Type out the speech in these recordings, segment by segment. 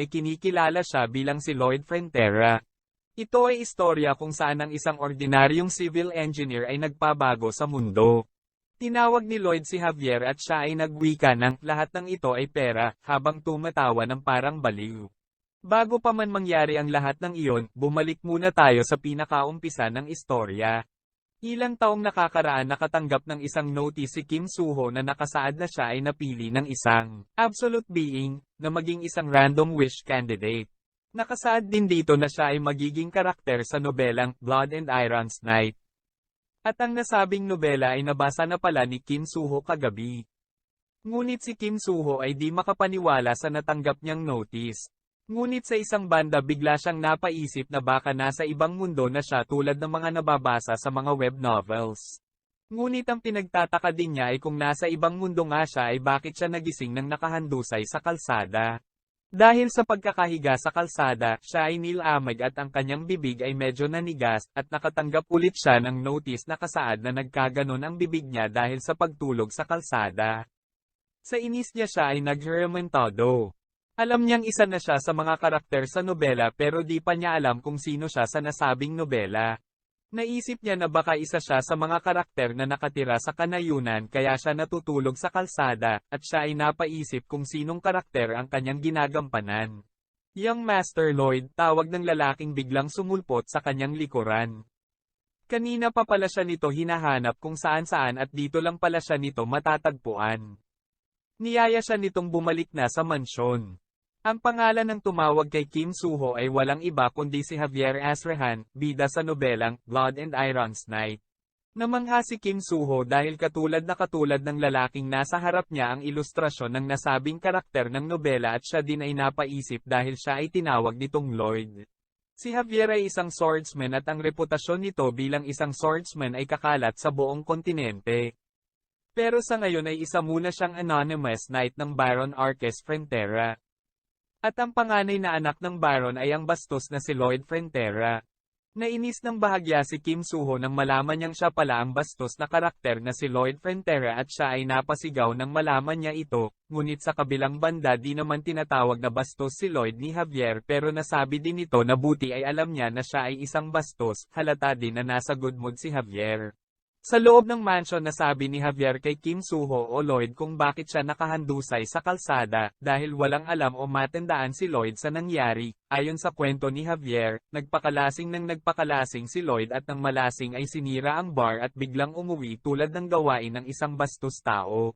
ay kinikilala siya bilang si Lloyd Frontera. Ito ay istorya kung saan ang isang ordinaryong civil engineer ay nagpabago sa mundo. Tinawag ni Lloyd si Javier at siya ay nagwika ng lahat ng ito ay pera, habang tumatawa ng parang baliw. Bago pa man mangyari ang lahat ng iyon, bumalik muna tayo sa pinakaumpisa ng istorya. Ilang taong nakakaraan nakatanggap ng isang notice si Kim Soo-ho na nakasaad na siya ay napili ng isang absolute being na maging isang random wish candidate. Nakasaad din dito na siya ay magiging karakter sa nobelang Blood and Iron's Night. At ang nasabing nobela ay nabasa na pala ni Kim Soo-ho kagabi. Ngunit si Kim Soo-ho ay di makapaniwala sa natanggap niyang notice. Ngunit sa isang banda bigla siyang napaisip na baka nasa ibang mundo na siya tulad ng mga nababasa sa mga web novels. Ngunit ang pinagtataka din niya ay kung nasa ibang mundo nga siya ay bakit siya nagising ng nakahandusay sa kalsada. Dahil sa pagkakahiga sa kalsada, siya ay nilamig at ang kanyang bibig ay medyo nanigas, at nakatanggap ulit siya ng notice na kasaad na nagkaganon ang bibig niya dahil sa pagtulog sa kalsada. Sa inis niya siya ay nagrementado. Alam niyang isa na siya sa mga karakter sa nobela pero di pa niya alam kung sino siya sa nasabing nobela. Naisip niya na baka isa siya sa mga karakter na nakatira sa kanayunan kaya siya natutulog sa kalsada, at siya ay napaisip kung sinong karakter ang kanyang ginagampanan. Young Master Lloyd, tawag ng lalaking biglang sumulpot sa kanyang likuran. Kanina pa pala siya nito hinahanap kung saan-saan at dito lang pala siya nito matatagpuan. Niyaya siya nitong bumalik na sa mansyon. Ang pangalan ng tumawag kay Kim Soo-ho ay walang iba kundi si Javier Azrehan, bida sa nobelang Blood and Iron's Night. Namangha si Kim Soo-ho dahil katulad ng lalaking nasa harap niya ang ilustrasyon ng nasabing karakter ng nobela at siya din ay napaisip dahil siya ay tinawag nitong Lloyd. Si Javier ay isang swordsman at ang reputasyon nito bilang isang swordsman ay kakalat sa buong kontinente. Pero sa ngayon ay isa muna siyang anonymous knight ng Baron Arques Frontera. At ang panganay na anak ng Baron ay ang bastos na si Lloyd Frontera. Nainis ng bahagya si Kim Soo-ho nang malaman niyang siya pala ang bastos na karakter na si Lloyd Frontera at siya ay napasigaw nang malaman niya ito, ngunit sa kabilang banda di naman tinatawag na bastos si Lloyd ni Javier pero nasabi din nito na buti ay alam niya na siya ay isang bastos, halata din na nasa good mood si Javier. Sa loob ng mansion nasabi ni Javier kay Kim Soo-ho o Lloyd kung bakit siya nakahandusay sa kalsada, dahil walang alam o matandaan si Lloyd sa nangyari. Ayon sa kwento ni Javier, nagpakalasing si Lloyd at nang malasing ay sinira ang bar at biglang umuwi tulad ng gawain ng isang bastos tao.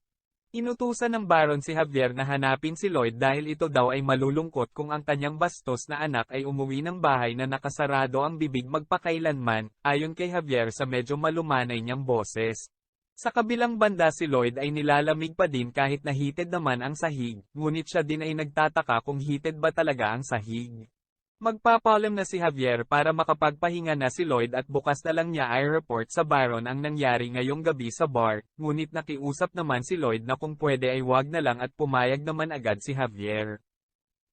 Inutusan ng Baron si Javier na hanapin si Lloyd dahil ito daw ay malulungkot kung ang kanyang bastos na anak ay umuwi ng bahay na nakasarado ang bibig magpakailanman, ayon kay Javier sa medyo malumanay niyang boses. Sa kabilang banda si Lloyd ay nilalamig pa din kahit na heated naman ang sahig, ngunit siya din ay nagtataka kung heated ba talaga ang sahig. Magpapaalam na si Javier para makapagpahinga na si Lloyd at bukas na lang niya ay report sa Baron ang nangyari ngayong gabi sa bar, ngunit nakiusap naman si Lloyd na kung pwede ay wag na lang at pumayag naman agad si Javier.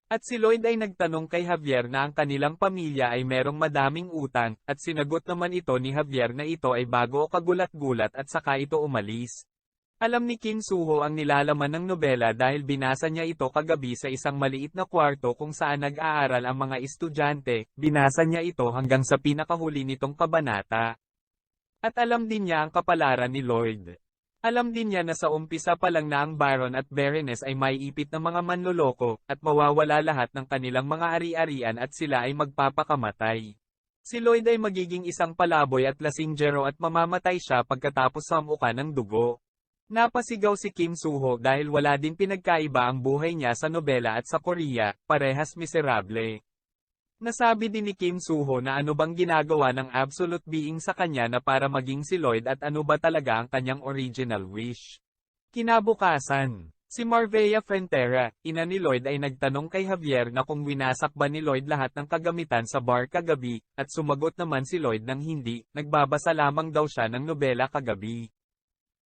At si Lloyd ay nagtanong kay Javier na ang kanilang pamilya ay merong madaming utang, at sinagot naman ito ni Javier na ito ay bago o kagulat-gulat at saka ito umalis. Alam ni Kim Soo-ho ang nilalaman ng nobela dahil binasa niya ito kagabi sa isang maliit na kwarto kung saan nag-aaral ang mga estudyante, binasa niya ito hanggang sa pinakahuli nitong kabanata. At alam din niya ang kapalaran ni Lloyd. Alam din niya na sa umpisa pa lang na ang Baron at Baroness ay maiipit ng mga manloloko, at mawawala lahat ng kanilang mga ari-arian at sila ay magpapakamatay. Si Lloyd ay magiging isang palaboy at lasinggero at mamamatay siya pagkatapos samuka ng dugo. Napasigaw si Kim Soo-ho dahil wala din pinagkaiba ang buhay niya sa nobela at sa Korea, parehas miserable. Nasabi din ni Kim Soo-ho na ano bang ginagawa ng absolute being sa kanya na para maging si Lloyd at ano ba talaga ang kanyang original wish. Kinabukasan, si Marvea Frontera, ina ni Lloyd ay nagtanong kay Javier na kung winasak ba ni Lloyd lahat ng kagamitan sa bar kagabi, at sumagot naman si Lloyd ng hindi, nagbabasa lamang daw siya ng nobela kagabi.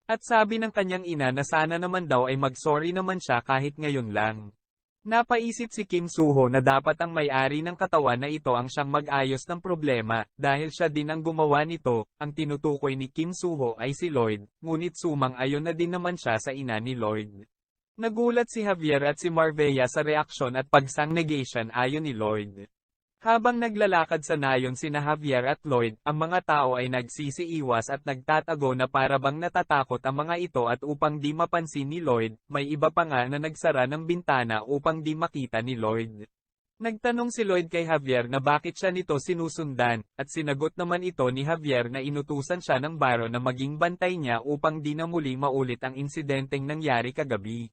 At sabi ng kanyang ina na sana naman daw ay mag-sorry naman siya kahit ngayon lang. Napaisip si Kim Soo-ho na dapat ang may-ari ng katawan na ito ang siyang mag-ayos ng problema, dahil siya din ang gumawa nito. Ang tinutukoy ni Kim Soo-ho ay si Lloyd, ngunit sumang-ayon na din naman siya sa ina ni Lloyd. Nagulat si Javier at si Marbella sa reaksyon at pagsang-negation ayon ni Lloyd. Habang naglalakad sa nayon sina Javier at Lloyd, ang mga tao ay nagsisiiwas at nagtatago na para bang natatakot ang mga ito at upang di mapansin ni Lloyd, may iba pa nga na nagsara ng bintana upang di makita ni Lloyd. Nagtanong si Lloyd kay Javier na bakit siya nito sinusundan, at sinagot naman ito ni Javier na inutusan siya ng baro na maging bantay niya upang di na muli maulit ang insidenteng nangyari kagabi.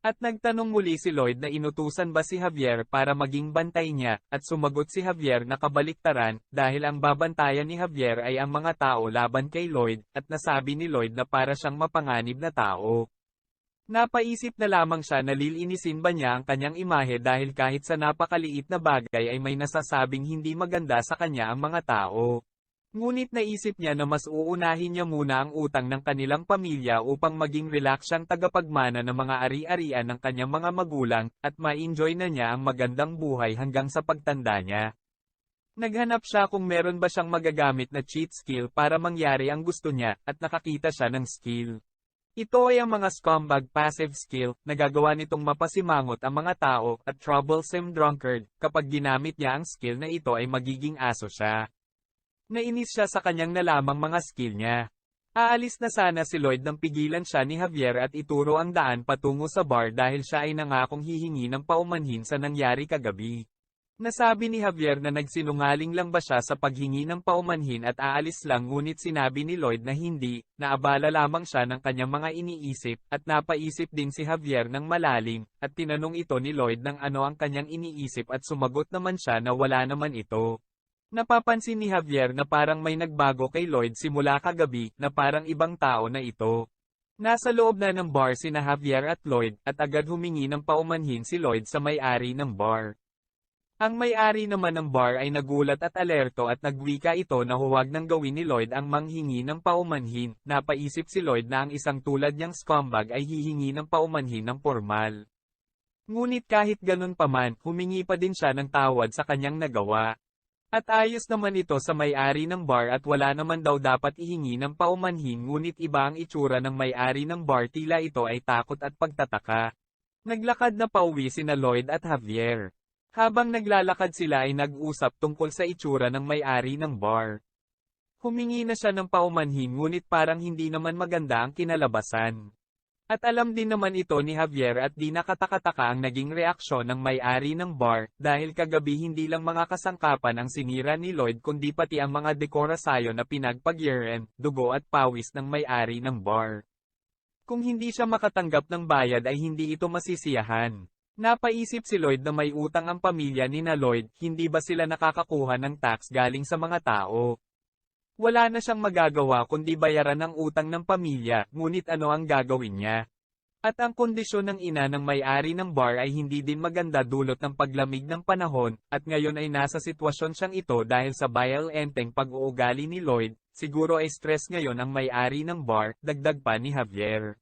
At nagtanong muli si Lloyd na inutusan ba si Javier para maging bantay niya, at sumagot si Javier na kabaliktaran, dahil ang babantayan ni Javier ay ang mga tao laban kay Lloyd, at nasabi ni Lloyd na para siyang mapanganib na tao. Napaisip na lamang siya na lilinisin ba niya ang kanyang imahe dahil kahit sa napakaliit na bagay ay may nasasabing hindi maganda sa kanya ang mga tao. Ngunit naisip niya na mas uunahin niya muna ang utang ng kanilang pamilya upang maging relax siyang tagapagmana ng mga ari-arian ng kanyang mga magulang, at ma-enjoy na niya ang magandang buhay hanggang sa pagtanda niya. Naghanap siya kung meron ba siyang magagamit na cheat skill para mangyari ang gusto niya, at nakakita siya ng skill. Ito ay ang mga scumbag passive skill, nagagawa nitong mapasimangot ang mga tao, at troublesome drunkard, kapag ginamit niya ang skill na ito ay magiging aso siya. Nainis siya sa kanyang nalamang mga skill niya. Aalis na sana si Lloyd nang pigilan siya ni Javier at ituro ang daan patungo sa bar dahil siya ay nangakong hihingi ng paumanhin sa nangyari kagabi. Nasabi ni Javier na nagsinungaling lang ba siya sa paghingi ng paumanhin at aalis lang, ngunit sinabi ni Lloyd na hindi, naabala lamang siya ng kanyang mga iniisip, at napaisip din si Javier ng malalim, at tinanong ito ni Lloyd ng ano ang kanyang iniisip at sumagot naman siya na wala naman ito. Napapansin ni Javier na parang may nagbago kay Lloyd simula kagabi, na parang ibang tao na ito. Nasa loob na ng bar sina Javier at Lloyd, at agad humingi ng paumanhin si Lloyd sa may-ari ng bar. Ang may-ari naman ng bar ay nagulat at alerto at nagwika ito na huwag nang gawin ni Lloyd ang manghingi ng paumanhin. Napaisip si Lloyd na ang isang tulad niyang scumbag ay hihingi ng paumanhin ng formal. Ngunit kahit ganun pa man, humingi pa din siya ng tawad sa kanyang nagawa. At ayos naman ito sa may-ari ng bar at wala naman daw dapat ihingi ng paumanhin, ngunit iba ang itsura ng may-ari ng bar, tila ito ay takot at pagtataka. Naglakad na pauwi sina Lloyd at Javier. Habang naglalakad sila ay nag-usap tungkol sa itsura ng may-ari ng bar. Humingi na siya ng paumanhin ngunit parang hindi naman maganda ang kinalabasan. At alam din naman ito ni Javier at di nakatakataka ang naging reaksyon ng may-ari ng bar, dahil kagabi hindi lang mga kasangkapan ang sinira ni Lloyd kundi pati ang mga dekorasyon na pinagpagyiran, dugo at pawis ng may-ari ng bar. Kung hindi siya makatanggap ng bayad ay hindi ito masisiyahan. Napaisip si Lloyd na may utang ang pamilya ni na Lloyd, hindi ba sila nakakakuha ng tax galing sa mga tao? Wala na siyang magagawa kundi bayaran ang utang ng pamilya, ngunit ano ang gagawin niya? At ang kondisyon ng ina ng may-ari ng bar ay hindi din maganda dulot ng paglamig ng panahon, at ngayon ay nasa sitwasyon siyang ito dahil sa violenteng pag-uugali ni Lloyd, siguro ay stress ngayon ang may-ari ng bar, dagdag pa ni Javier.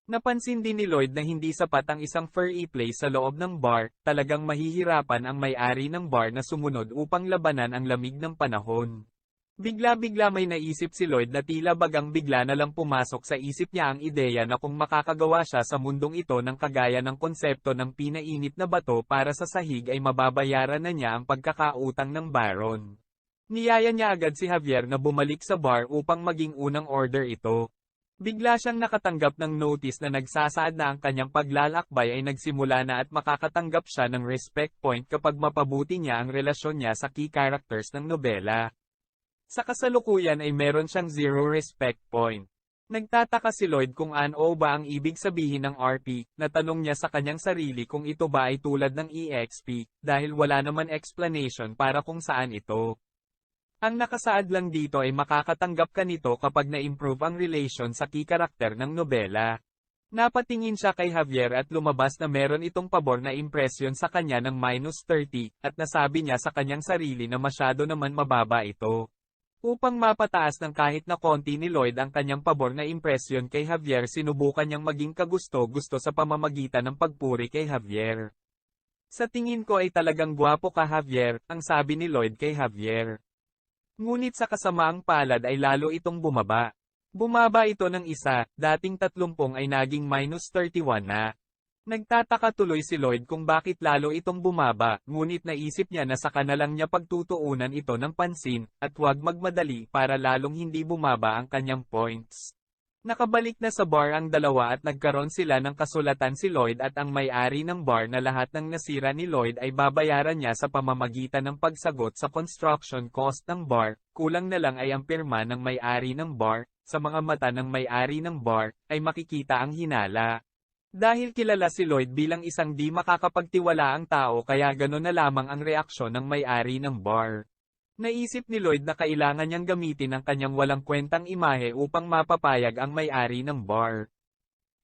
Napansin din ni Lloyd na hindi sapat ang isang free play sa loob ng bar, talagang mahihirapan ang may-ari ng bar na sumunod upang labanan ang lamig ng panahon. Bigla-bigla may naisip si Lloyd na tila bagang bigla na lang pumasok sa isip niya ang ideya na kung makakagawa siya sa mundong ito ng kagaya ng konsepto ng pinainit na bato para sa sahig ay mababayaran na niya ang pagkakautang ng baron. Niyaya niya agad si Javier na bumalik sa bar upang maging unang order ito. Bigla siyang nakatanggap ng notice na nagsasaad na ang kanyang paglalakbay ay nagsimula na at makakatanggap siya ng respect point kapag mapabuti niya ang relasyon niya sa key characters ng nobela. Sa kasalukuyan ay meron siyang 0 respect point. Nagtataka si Lloyd kung ano ba ang ibig sabihin ng RP, natanong niya sa kanyang sarili kung ito ba ay tulad ng EXP, dahil wala naman explanation para kung saan ito. Ang nakasaad lang dito ay makakatanggap ka nito kapag na-improve ang relation sa key character ng nobela. Napatingin siya kay Javier at lumabas na meron itong pabor na impresyon sa kanya ng -30, at nasabi niya sa kanyang sarili na masyado naman mababa ito. Upang mapataas ng kahit na konti ni Lloyd ang kanyang pabor na impresyon kay Javier, sinubukan niyang maging kagusto-gusto sa pamamagitan ng pagpuri kay Javier. Sa tingin ko ay talagang gwapo ka Javier, ang sabi ni Lloyd kay Javier. Ngunit sa kasamaang palad ay lalo itong bumaba. Bumaba ito ng isa, dating 30 ay naging -31 na. Nagtataka tuloy si Lloyd kung bakit lalo itong bumaba, ngunit naisip niya na saka na lang niya pagtutuunan ito ng pansin, at huwag magmadali para lalong hindi bumaba ang kanyang points. Nakabalik na sa bar ang dalawa at nagkaroon sila ng kasulatan si Lloyd at ang may-ari ng bar na lahat ng nasira ni Lloyd ay babayaran niya sa pamamagitan ng pagsagot sa construction cost ng bar, kulang na lang ay ang pirma ng may-ari ng bar, sa mga mata ng may-ari ng bar, ay makikita ang hinala. Dahil kilala si Lloyd bilang isang di makakapagtiwalaang tao kaya gano'n na lamang ang reaksyon ng may-ari ng bar. Naisip ni Lloyd na kailangan niyang gamitin ang kanyang walang kwentang imahe upang mapapayag ang may-ari ng bar.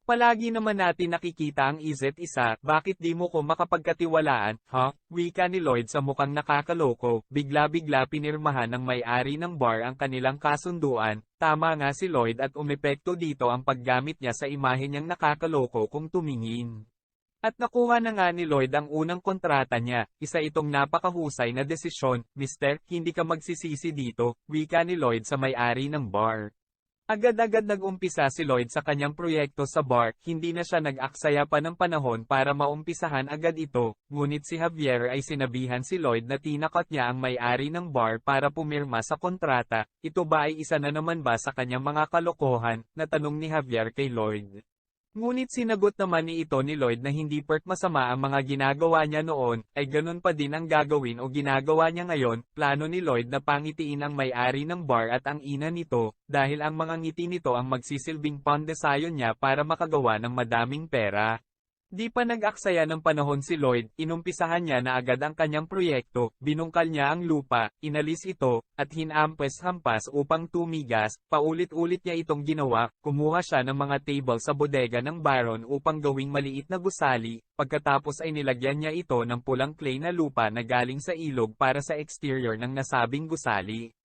Palagi naman natin nakikita ang isa't isa, bakit di mo ko makapagkatiwalaan, ha? Wika ni Lloyd sa mukhang nakakaloko, bigla-bigla pinirmahan ng may-ari ng bar ang kanilang kasunduan, tama nga si Lloyd at umepekto dito ang paggamit niya sa imahe niyang nakakaloko kung tumingin. At nakuha na nga ni Lloyd ang unang kontrata niya, isa itong napakahusay na desisyon, Mister, hindi ka magsisisi dito, wika ni Lloyd sa may-ari ng bar. Agad-agad nag-umpisa si Lloyd sa kanyang proyekto sa bar, hindi na siya nag-aksaya pa ng panahon para maumpisahan agad ito, ngunit si Javier ay sinabihan si Lloyd na tinakot niya ang may-ari ng bar para pumirma sa kontrata, ito ba ay isa na naman ba sa kanyang mga kalokohan, na tanong ni Javier kay Lloyd. Ngunit sinagot naman ni ito ni Lloyd na hindi pork masama ang mga ginagawa niya noon, ay ganun pa din ang gagawin o ginagawa niya ngayon, plano ni Lloyd na pangitiin ang may-ari ng bar at ang ina nito, dahil ang mga ngiti nito ang magsisilbing pandesayon niya para makagawa ng madaming pera. Di pa nag-aksaya ng panahon si Lloyd, inumpisahan niya na agad ang kanyang proyekto, binungkal niya ang lupa, inalis ito, at hinampas-hampas upang tumigas, paulit-ulit niya itong ginawa, kumuha siya ng mga table sa bodega ng Baron upang gawing maliit na gusali, pagkatapos ay nilagyan niya ito ng pulang clay na lupa na galing sa ilog para sa exterior ng nasabing gusali.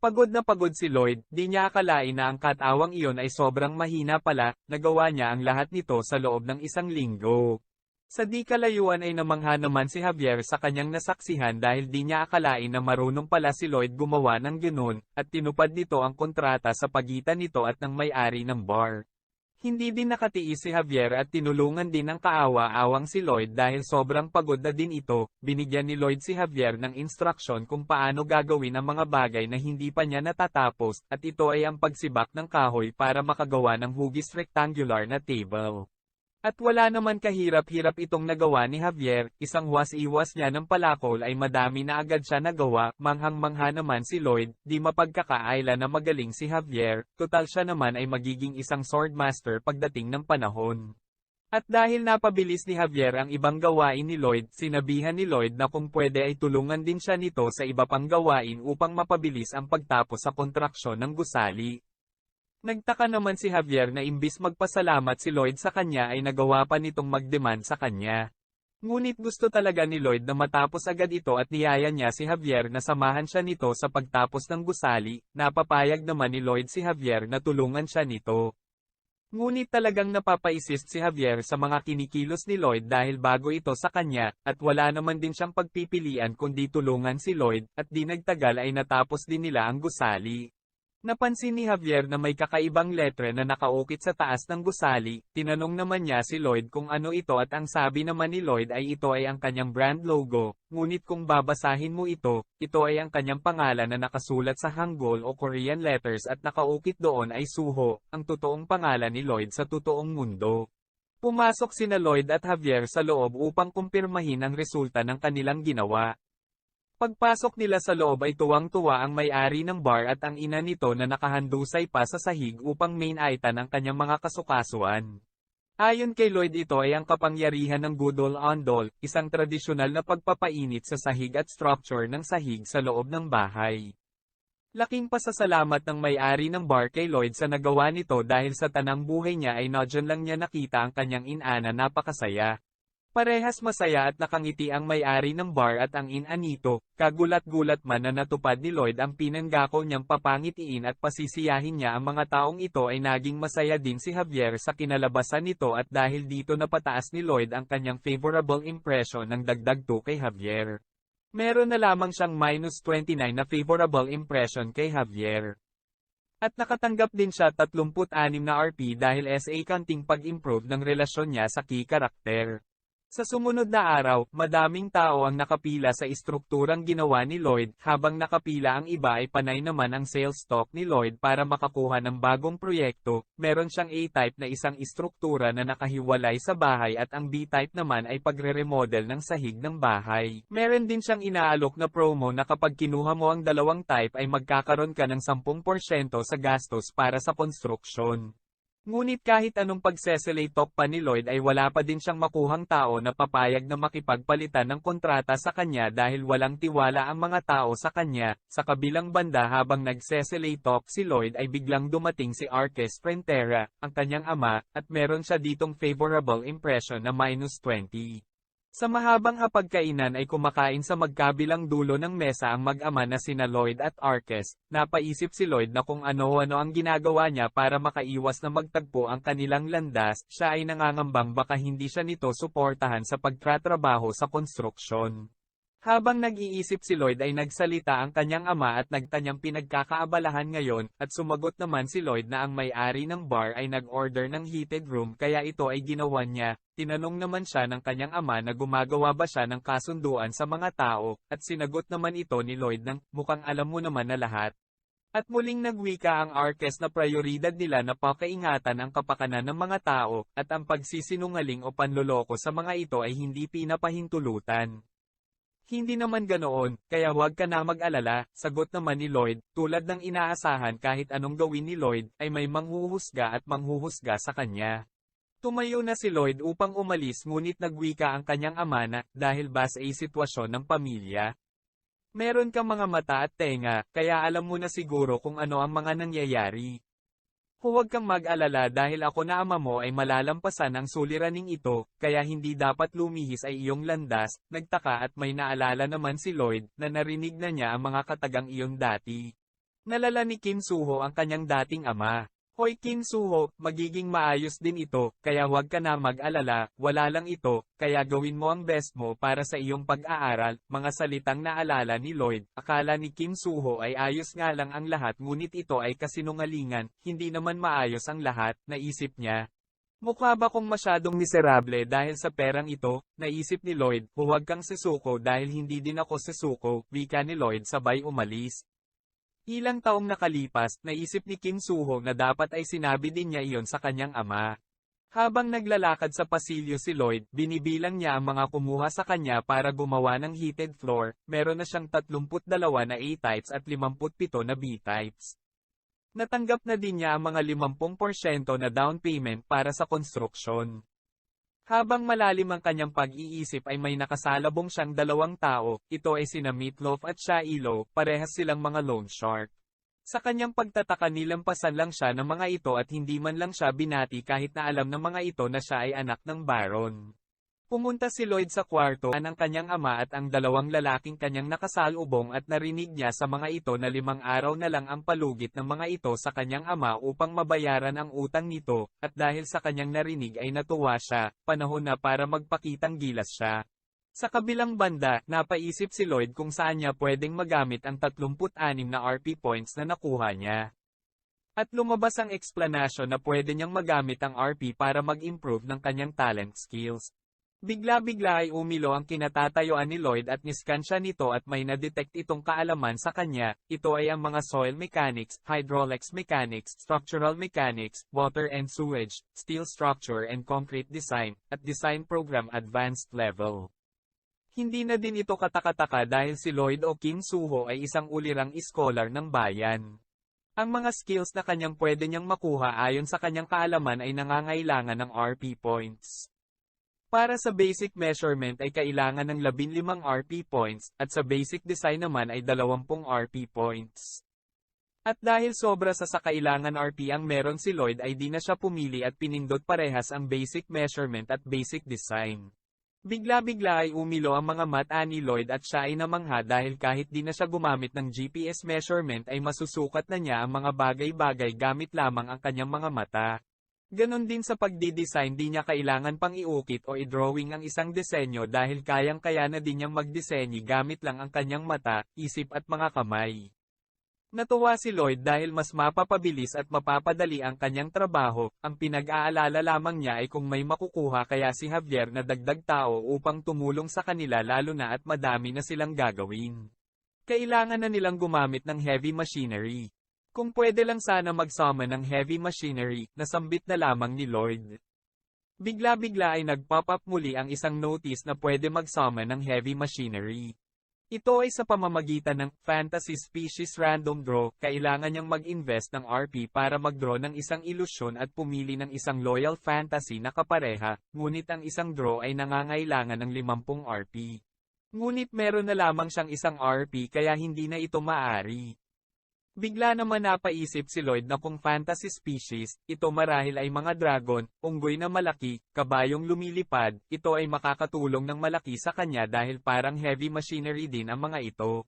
Pagod na pagod si Lloyd, di niya akalain na ang katawang iyon ay sobrang mahina pala, nagawa niya ang lahat nito sa loob ng isang linggo. Sa di kalayuan ay namangha naman si Javier sa kanyang nasaksihan dahil di niya akalain na marunong pala si Lloyd gumawa ng ganoon, at tinupad nito ang kontrata sa pagitan nito at ng may-ari ng bar. Hindi din nakatiis si Javier at tinulungan din ng kaawa-awang si Lloyd dahil sobrang pagod na din ito, binigyan ni Lloyd si Javier ng instruksyon kung paano gagawin ang mga bagay na hindi pa niya natatapos, at ito ay ang pagsibak ng kahoy para makagawa ng hugis rectangular na table. At wala naman kahirap-hirap itong nagawa ni Javier, isang was-iwas niya ng palakol ay madami na agad siya nagawa, manghang-mangha naman si Lloyd, di mapagkakaila na magaling si Javier, total siya naman ay magiging isang swordmaster pagdating ng panahon. At dahil napabilis ni Javier ang ibang gawain ni Lloyd, sinabihan ni Lloyd na kung pwede ay tulungan din siya nito sa iba pang gawain upang mapabilis ang pagtapos sa kontraksyon ng gusali. Nagtaka naman si Javier na imbis magpasalamat si Lloyd sa kanya ay nagawa pa nitong mag-demand sa kanya. Ngunit gusto talaga ni Lloyd na matapos agad ito at niyaya niya si Javier na samahan siya nito sa pagtapos ng gusali, napapayag naman ni Lloyd si Javier na tulungan siya nito. Ngunit talagang napapainsist si Javier sa mga kinikilos ni Lloyd dahil bago ito sa kanya, at wala naman din siyang pagpipilian kundi tulungan si Lloyd, at di nagtagal ay natapos din nila ang gusali. Napansin ni Javier na may kakaibang letre na nakaukit sa taas ng gusali, tinanong naman niya si Lloyd kung ano ito at ang sabi naman ni Lloyd ay ito ay ang kanyang brand logo, ngunit kung babasahin mo ito ay ang kanyang pangalan na nakasulat sa Hangul o Korean letters at nakaukit doon ay Suho, ang totoong pangalan ni Lloyd sa totoong mundo. Pumasok sina Lloyd at Javier sa loob upang kumpirmahin ang resulta ng kanilang ginawa. Pagpasok nila sa loob ay tuwang-tuwa ang may-ari ng bar at ang ina nito na nakahandusay pa sa sahig upang main-aitan ang kanyang mga kasukasuan. Ayon kay Lloyd ito ay ang kapangyarihan ng Gudol-Ondol, isang tradisyonal na pagpapainit sa sahig at structure ng sahig sa loob ng bahay. Laking pasasalamat ng may-ari ng bar kay Lloyd sa nagawa nito dahil sa tanang buhay niya ay nadyan lang niya nakita ang kanyang ina na napakasaya. Parehas masaya at nakangiti ang may-ari ng bar at ang ina nito, kagulat-gulat man na natupad ni Lloyd ang pinanggako niyang papangitiin at pasisiyahin niya ang mga taong ito ay naging masaya din si Javier sa kinalabasan nito at dahil dito napataas ni Lloyd ang kanyang favorable impression ng dagdag 2 kay Javier. Meron na lamang siyang -29 na favorable impression kay Javier. At nakatanggap din siya 36 na RP dahil sa kanting pag-improve ng relasyon niya sa key karakter. Sa sumunod na araw, madaming tao ang nakapila sa istrukturang ginawa ni Lloyd, habang nakapila ang iba ay panay naman ang sales talk ni Lloyd para makakuha ng bagong proyekto. Meron siyang A-type na isang istruktura na nakahiwalay sa bahay at ang B-type naman ay pagre-remodel ng sahig ng bahay. Meron din siyang inaalok na promo na kapag kinuha mo ang dalawang type ay magkakaroon ka ng 10% sa gastos para sa konstruksyon. Ngunit kahit anong pagseselay-talk pa ni Lloyd ay wala pa din siyang makuhang tao na papayag na makipagpalitan ng kontrata sa kanya dahil walang tiwala ang mga tao sa kanya. Sa kabilang banda habang nagseselay-talk si Lloyd ay biglang dumating si Arques Frontera, ang kanyang ama, at meron siya ditong favorable impression na -20. Sa mahabang hapagkainan ay kumakain sa magkabilang dulo ng mesa ang mag-ama na sina Lloyd at Arques. Napaisip si Lloyd na kung ano-ano ang ginagawa niya para makaiwas na magtagpo ang kanilang landas, siya ay nangangambang baka hindi siya nito suportahan sa pagtratrabaho sa konstruksyon. Habang nag-iisip si Lloyd ay nagsalita ang kanyang ama at nagtanyang pinagkakaabalahan ngayon, at sumagot naman si Lloyd na ang may-ari ng bar ay nag-order ng heated room kaya ito ay ginawa niya. Tinanong naman siya ng kanyang ama na gumagawa ba siya ng kasunduan sa mga tao, at sinagot naman ito ni Lloyd ng, mukhang alam mo naman na lahat. At muling nagwika ang Arques na prioridad nila na pakaingatan ang kapakanan ng mga tao, at ang pagsisinungaling o panloloko sa mga ito ay hindi pinapahintulutan. Hindi naman ganoon, kaya huwag ka na mag-alala, sagot naman ni Lloyd, tulad ng inaasahan kahit anong gawin ni Lloyd, ay may manghuhusga at manghuhusga sa kanya. Tumayo na si Lloyd upang umalis ngunit nagwika ang kanyang ama na, dahil ba sa sitwasyon ng pamilya? Meron kang mga mata at tenga, kaya alam mo na siguro kung ano ang mga nangyayari. Huwag kang mag-alala dahil ako na ama mo ay malalampasan ang suliraning ito, kaya hindi dapat lumihis ay iyong landas. Nagtaka at may naalala naman si Lloyd, na narinig na niya ang mga katagang iyon dati. Nalala ni Kim Soo-ho ang kanyang dating ama. Hoy Kim Soo-ho, magiging maayos din ito, kaya huwag ka na mag-alala, wala lang ito, kaya gawin mo ang best mo para sa iyong pag-aaral. Mga salitang naalala ni Lloyd, akala ni Kim Soo-ho ay ayos nga lang ang lahat ngunit ito ay kasinungalingan, hindi naman maayos ang lahat, naisip niya. Mukha ba kong masyadong miserable dahil sa perang ito, naisip ni Lloyd, huwag kang susuko dahil hindi din ako susuko, wika ni Lloyd sabay umalis. Ilang taong nakalipas, naisip ni Kim Soo-ho na dapat ay sinabi din niya iyon sa kanyang ama. Habang naglalakad sa pasilyo si Lloyd, binibilang niya ang mga kumuha sa kanya para gumawa ng heated floor, meron na siyang 32 na A-types at 57 na B-types. Natanggap na din niya ang mga 50% na down payment para sa konstruksyon. Habang malalim ang kanyang pag-iisip ay may nakasalubong siyang dalawang tao, ito ay sina Meatloaf at Shiloh, parehas silang mga loan shark. Sa kanyang pagtataka nilampasan lang siya ng mga ito at hindi man lang siya binati kahit na alam ng mga ito na siya ay anak ng Baron. Pumunta si Lloyd sa kwarto ng kanyang ama at ang dalawang lalaking kanyang nakasalubong at narinig niya sa mga ito na 5 araw na lang ang palugit ng mga ito sa kanyang ama upang mabayaran ang utang nito, at dahil sa kanyang narinig ay natuwa siya, panahon na para magpakitang gilas siya. Sa kabilang banda, napaisip si Lloyd kung saan niya pwedeng magamit ang 36 na RP points na nakuha niya. At lumabas ang explanation na pwede niyang magamit ang RP para mag-improve ng kanyang talent skills. Bigla-bigla ay umilo ang kinatatayuan ni Lloyd at niskan siya nito at may na-detect itong kaalaman sa kanya. Ito ay ang mga soil mechanics, hydraulics mechanics, structural mechanics, water and sewage, steel structure and concrete design, at design program advanced level. Hindi na din ito katakataka dahil si Lloyd o Kim Soo-ho ay isang ulirang scholar ng bayan. Ang mga skills na kanyang pwede niyang makuha ayon sa kanyang kaalaman ay nangangailangan ng RP points. Para sa basic measurement ay kailangan ng 15 RP points, at sa basic design naman ay 20 RP points. At dahil sobra sa kailangan RP ang meron si Lloyd ay di na siya pumili at pinindot parehas ang basic measurement at basic design. Bigla-bigla ay umilo ang mga mata ni Lloyd at siya ay namangha dahil kahit di na siya gumamit ng GPS measurement ay masusukat na niya ang mga bagay-bagay gamit lamang ang kanyang mga mata. Ganon din sa pagdidesign, di niya kailangan pang iukit o i-drawing ang isang disenyo dahil kayang-kaya na din niyang magdisenyo gamit lang ang kanyang mata, isip at mga kamay. Natuwa si Lloyd dahil mas mapapabilis at mapapadali ang kanyang trabaho, ang pinag-aalala lamang niya ay kung may makukuha kaya si Javier na dagdag tao upang tumulong sa kanila lalo na at madami na silang gagawin. Kailangan na nilang gumamit ng heavy machinery. Kung pwede lang sana mag-summon ng heavy machinery, nasambit na lamang ni Lloyd. Bigla-bigla ay nag-pop up muli ang isang notice na pwede mag-summon ng heavy machinery. Ito ay sa pamamagitan ng Fantasy Species Random Draw, kailangan niyang mag-invest ng RP para mag-draw ng isang ilusyon at pumili ng isang loyal fantasy na kapareha, ngunit ang isang draw ay nangangailangan ng 50 RP. Ngunit meron na lamang siyang isang RP kaya hindi na ito maaari. Bigla naman napaisip si Lloyd na kung fantasy species, ito marahil ay mga dragon, unggoy na malaki, kabayong lumilipad, ito ay makakatulong ng malaki sa kanya dahil parang heavy machinery din ang mga ito.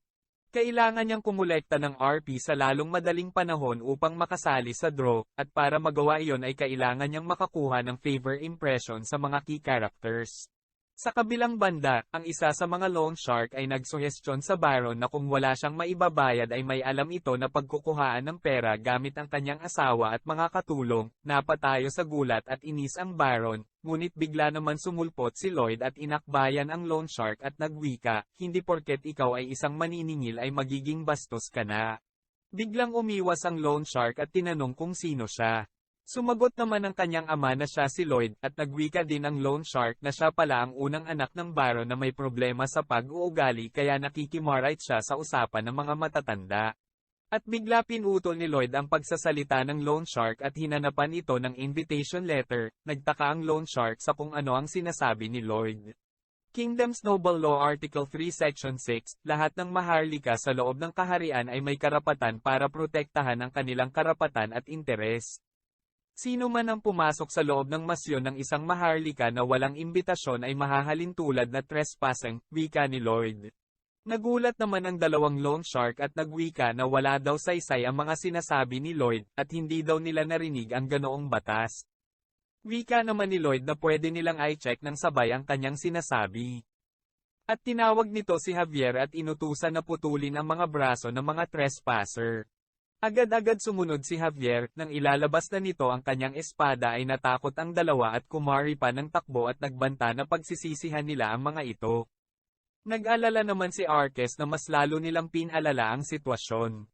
Kailangan niyang kumulekta ng RP sa lalong madaling panahon upang makasali sa draw, at para magawa iyon ay kailangan niyang makakuha ng favor impression sa mga key characters. Sa kabilang banda, ang isa sa mga loan shark ay nagsuhestyon sa Baron na kung wala siyang maibabayad ay may alam ito na pagkukuhaan ng pera gamit ang kanyang asawa at mga katulong, napatayo sa gulat at inis ang Baron, ngunit bigla naman sumulpot si Lloyd at inakbayan ang loan shark at nagwika, hindi porket ikaw ay isang maniningil ay magiging bastos ka na. Biglang umiwas ang loan shark at tinanong kung sino siya. Sumagot naman ang kanyang ama na siya si Lloyd, at nagwika din ang loan shark na siya pala ang unang anak ng Baron na may problema sa pag-uugali kaya nakikimarite siya sa usapan ng mga matatanda. At bigla pinutol ni Lloyd ang pagsasalita ng loan shark at hinanapan ito ng invitation letter, nagtaka ang loan shark sa kung ano ang sinasabi ni Lloyd. Kingdom's Noble Law Article 3 Section 6, lahat ng maharlika sa loob ng kaharian ay may karapatan para protektahan ang kanilang karapatan at interes. Sino man ang pumasok sa loob ng masyon ng isang maharlika na walang imbitasyon ay mahahalin tulad na trespassing, wika ni Lloyd. Nagulat naman ang dalawang loan shark at nagwika na wala daw saysay ang mga sinasabi ni Lloyd at hindi daw nila narinig ang ganoong batas. Wika naman ni Lloyd na pwede nilang i-check ng sabay ang kanyang sinasabi. At tinawag nito si Javier at inutusan na putulin ang mga braso ng mga trespasser. Agad-agad sumunod si Javier, nang ilalabas na nito ang kanyang espada ay natakot ang dalawa at kumari pa ng takbo at nagbanta na pagsisisihan nila ang mga ito. Nag-alala naman si Arques na mas lalo nilang pinalala ang sitwasyon.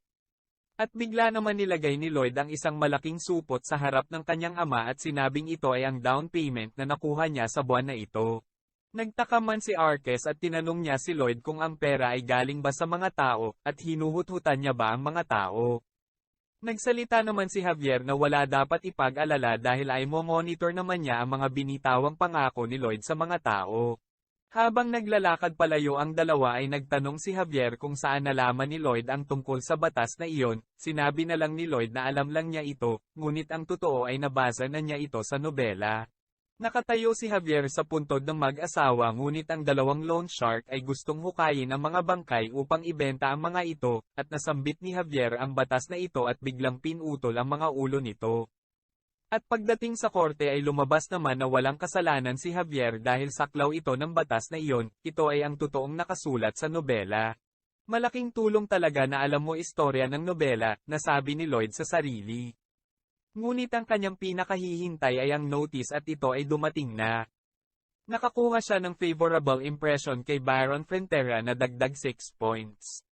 At bigla naman nilagay ni Lloyd ang isang malaking supot sa harap ng kanyang ama at sinabing ito ay ang down payment na nakuha niya sa buwan na ito. Nagtaka man si Arques at tinanong niya si Lloyd kung ang pera ay galing ba sa mga tao, at hinuhut-hutan niya ba ang mga tao. Nagsalita naman si Javier na wala dapat ipag-alala dahil ay mo-monitor naman niya ang mga binitawang pangako ni Lloyd sa mga tao. Habang naglalakad palayo ang dalawa ay nagtanong si Javier kung saan nalaman ni Lloyd ang tungkol sa batas na iyon, sinabi na lang ni Lloyd na alam lang niya ito, ngunit ang totoo ay nabasa na niya ito sa nobela. Nakatayo si Javier sa puntod ng mag-asawa ngunit ang dalawang loan shark ay gustong hukayin ang mga bangkay upang ibenta ang mga ito, at nasambit ni Javier ang batas na ito at biglang pinutol ang mga ulo nito. At pagdating sa korte ay lumabas naman na walang kasalanan si Javier dahil saklaw ito ng batas na iyon, ito ay ang totoong nakasulat sa nobela. Malaking tulong talaga na alam mo istorya ng nobela, nasabi ni Lloyd sa sarili. Ngunit ang kanyang pinakahihintay ay ang notice at ito ay dumating na. Nakakuha siya ng favorable impression kay Baron Frontera na dagdag 6 points.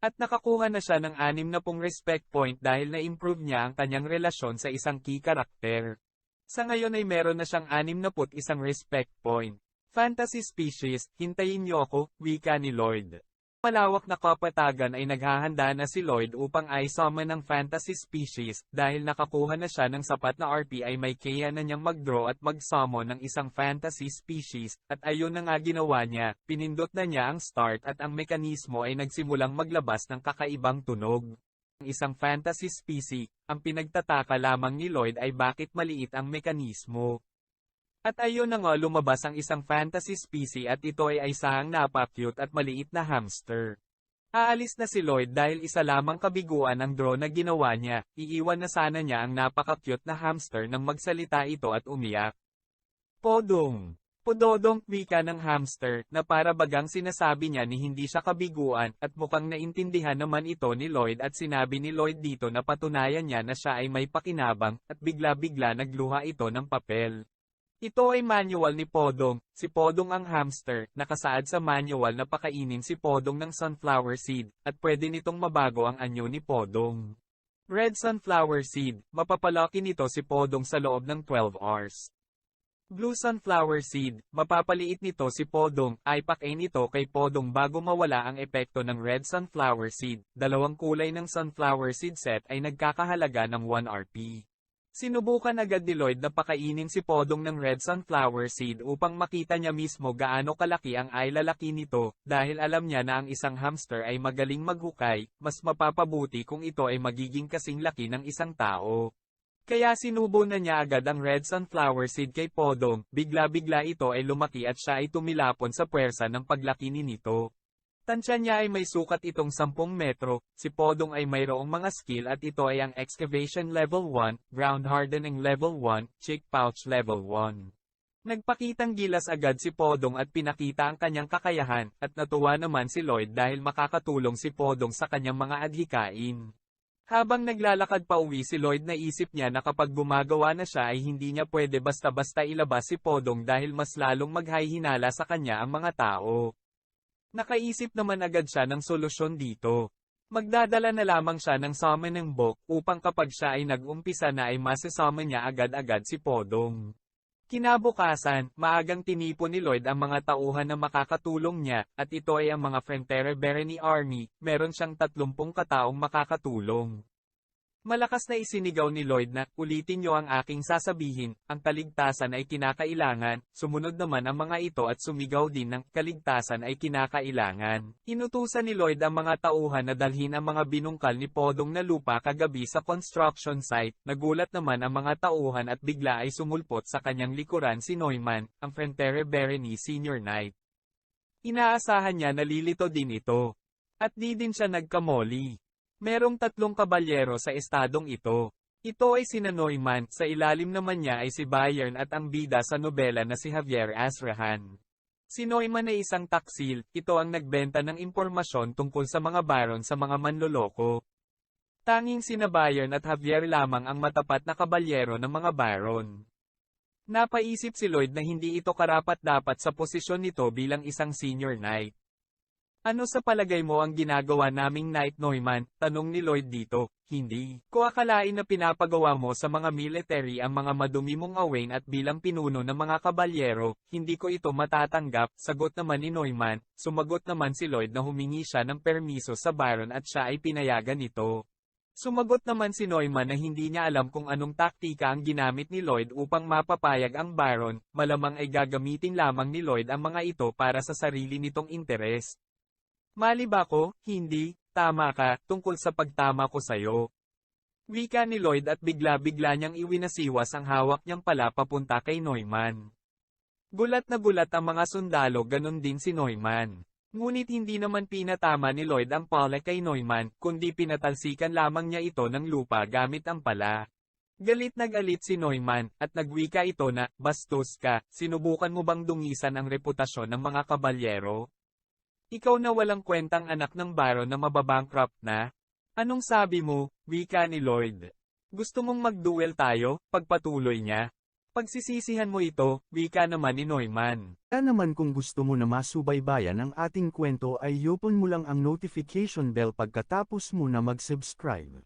At nakakuha na siya ng 60 respect point dahil na-improve niya ang kanyang relasyon sa isang key character. Sa ngayon ay meron na siyang 61 respect point. Fantasy species, hintayin niyo ako, wika ni Lloyd. Malawak na kapatagan ay naghahanda na si Lloyd upang i-summon ng fantasy species, dahil nakakuha na siya ng sapat na RP ay may kaya na niyang mag-draw at mag-summon ng isang fantasy species, at ayun na nga ginawa niya, pinindot na niya ang start at ang mekanismo ay nagsimulang maglabas ng kakaibang tunog. Ang isang fantasy species, ang pinagtataka lamang ni Lloyd ay bakit maliit ang mekanismo. At ayun na nga lumabas ang isang fantasy species at ito ay isang napaka-cute at maliit na hamster. Aalis na si Lloyd dahil isa lamang kabiguan ang draw na ginawa niya, iiwan na sana niya ang napaka-cute na hamster nang magsalita ito at umiyak. Podong! Pododong, wika ng hamster, na para bagang sinasabi niya ni hindi siya kabiguan, at mukhang naintindihan naman ito ni Lloyd at sinabi ni Lloyd dito na patunayan niya na siya ay may pakinabang, at bigla-bigla nagluha ito ng papel. Ito ay manual ni Podong, si Podong ang hamster, nakasaad sa manual na pakainin si Podong ng sunflower seed, at pwede nitong mabago ang anyo ni Podong. Red sunflower seed, mapapalaki nito si Podong sa loob ng 12 hours. Blue sunflower seed, mapapaliit nito si Podong, ipakain ito kay Podong bago mawala ang epekto ng red sunflower seed. Dalawang kulay ng sunflower seed set ay nagkakahalaga ng 1 Rp. Sinubukan agad ni Lloyd na pakainin si Podong ng red sunflower seed upang makita niya mismo gaano kalaki ang lalaki nito, dahil alam niya na ang isang hamster ay magaling maghukay, mas mapapabuti kung ito ay magiging kasing laki ng isang tao. Kaya sinubo na niya agad ang red sunflower seed kay Podong, bigla-bigla ito ay lumaki at siya ay tumilapon sa puwersa ng paglaki nito. Tansya niya ay may sukat itong 10 metro, si Podong ay mayroong mga skill at ito ay ang excavation level 1, ground hardening level 1, chick pouch level 1. Nagpakitang gilas agad si Podong at pinakita ang kanyang kakayahan, at natuwa naman si Lloyd dahil makakatulong si Podong sa kanyang mga adhikain. Habang naglalakad pa uwi si Lloyd naisip niya na kapag gumagawa na siya ay hindi niya pwede basta-basta ilabas si Podong dahil mas lalong maghahinala sa kanya ang mga tao. Nakaisip naman agad siya ng solusyon dito. Magdadala na lamang siya ng summoning book upang kapag siya ay nag-umpisa na ay masasummon niya agad-agad si Podong. Kinabukasan, maagang tinipon ni Lloyd ang mga tauhan na makakatulong niya, at ito ay ang mga Frontera Barony Army, meron siyang 30 kataong makakatulong. Malakas na isinigaw ni Lloyd na, ulitin niyo ang aking sasabihin, ang kaligtasan ay kinakailangan, sumunod naman ang mga ito at sumigaw din ng, kaligtasan ay kinakailangan. Inutusan ni Lloyd ang mga tauhan na dalhin ang mga binungkal ni Podong na lupa kagabi sa construction site, nagulat naman ang mga tauhan at bigla ay sumulpot sa kanyang likuran si Neumann, ang Frontera Barony Senior Knight. Inaasahan niya na lilito din ito. At di din siya nagkamoli. Merong 3 kabalyero sa estadong ito. Ito ay sina Neumann, sa ilalim naman niya ay si Bayern at ang bida sa nobela na si Javier Azrahan. Si Neumann ay isang taksil, ito ang nagbenta ng impormasyon tungkol sa mga baron sa mga manloloko. Tanging sina Bayern at Javier lamang ang matapat na kabalyero ng mga baron. Napaisip si Lloyd na hindi ito karapat-dapat sa posisyon nito bilang isang senior knight. Ano sa palagay mo ang ginagawa naming Knight Neumann? Tanong ni Lloyd dito. Hindi ko akalain na pinapagawa mo sa mga military ang mga madumi mong awain at bilang pinuno ng mga kabalyero, hindi ko ito matatanggap, sagot naman ni Neumann. Sumagot naman si Lloyd na humingi siya ng permiso sa baron at siya ay pinayagan nito. Sumagot naman si Neumann na hindi niya alam kung anong taktika ang ginamit ni Lloyd upang mapapayag ang baron, malamang ay gagamitin lamang ni Lloyd ang mga ito para sa sarili nitong interes. Mali ba ko? Hindi, tama ka, tungkol sa pagtama ko sayo. Wika ni Lloyd at bigla-bigla niyang iwinasiwas ang hawak niyang pala papunta kay Neumann. Gulat na gulat ang mga sundalo, ganon din si Neumann. Ngunit hindi naman pinatama ni Lloyd ang pala kay Neumann, kundi pinatalsikan lamang niya ito ng lupa gamit ang pala. Galit na galit si Neumann, at nagwika ito na, bastos ka, sinubukan mo bang dungisan ang reputasyon ng mga kabalyero? Ikaw na walang kwentang anak ng baron na mababankrupt na? Anong sabi mo? Wika ni Lloyd. Gusto mong mag-duel tayo? Pagpatuloy niya. Pagsisisihan mo ito, wika naman ni Neumann. Kaya naman kung gusto mo na masubaybayan ang ating kwento ay i-open mo lang ang notification bell pagkatapos mo na mag-subscribe.